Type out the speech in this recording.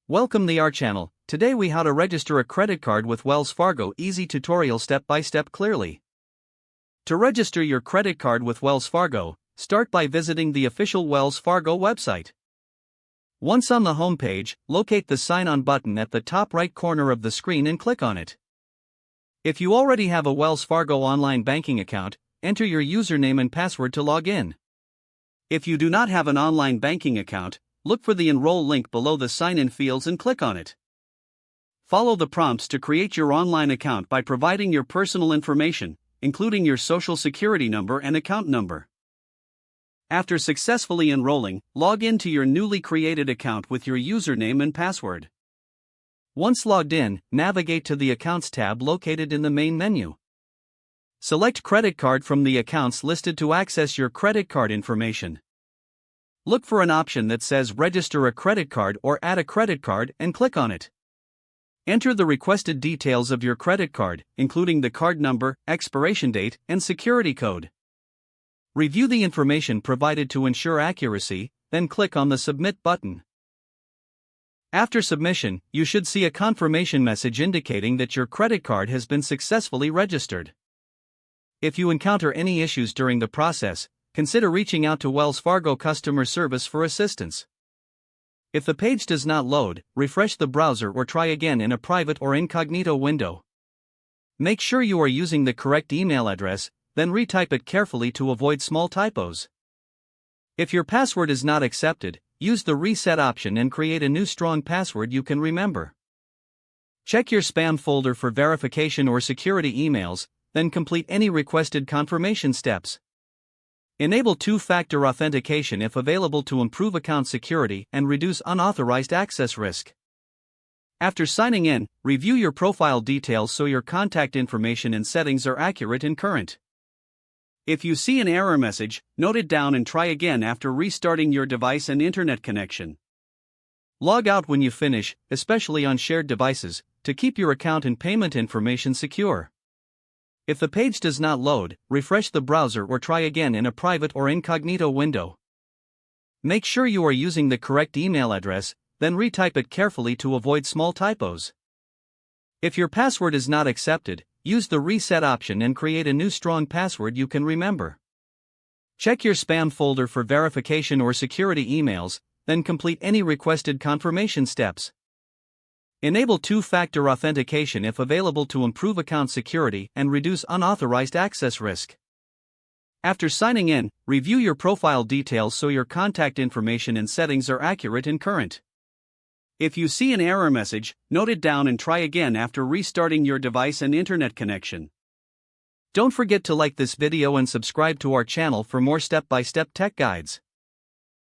Welcome to our channel. Today we how to register a credit card with Wells Fargo. Easy tutorial step by step clearly. To register your credit card with Wells Fargo, start by visiting the official Wells Fargo website. Once on the home page, locate the Sign On button at the top right corner of the screen and click on it. If you already have a Wells Fargo online banking account, enter your username and password to log in. If you do not have an online banking account, look for the Enroll link below the sign-in fields and click on it. Follow the prompts to create your online account by providing your personal information, including your social security number and account number. After successfully enrolling, log into your newly created account with your username and password. Once logged in, navigate to the Accounts tab located in the main menu. Select Credit Card from the accounts listed to access your credit card information. Look for an option that says Register a credit card or Add a credit card and click on it. Enter the requested details of your credit card, including the card number, expiration date, and security code. Review the information provided to ensure accuracy, then click on the Submit button. After submission, you should see a confirmation message indicating that your credit card has been successfully registered. If you encounter any issues during the process, consider reaching out to Wells Fargo customer service for assistance. If the page does not load, refresh the browser or try again in a private or incognito window. Make sure you are using the correct email address, then retype it carefully to avoid small typos. If your password is not accepted, use the Reset option and create a new strong password you can remember. Check your spam folder for verification or security emails, then complete any requested confirmation steps. Enable two-factor authentication if available to improve account security and reduce unauthorized access risk. After signing in, review your profile details so your contact information and settings are accurate and current. If you see an error message, note it down and try again after restarting your device and internet connection. Log out when you finish, especially on shared devices, to keep your account and payment information secure. If the page does not load, refresh the browser or try again in a private or incognito window. Make sure you are using the correct email address, then retype it carefully to avoid small typos. If your password is not accepted, use the Reset option and create a new strong password you can remember. Check your spam folder for verification or security emails, then complete any requested confirmation steps. Enable two-factor authentication if available to improve account security and reduce unauthorized access risk. After signing in, review your profile details so your contact information and settings are accurate and current. If you see an error message, note it down and try again after restarting your device and internet connection. Don't forget to like this video and subscribe to our channel for more step-by-step tech guides.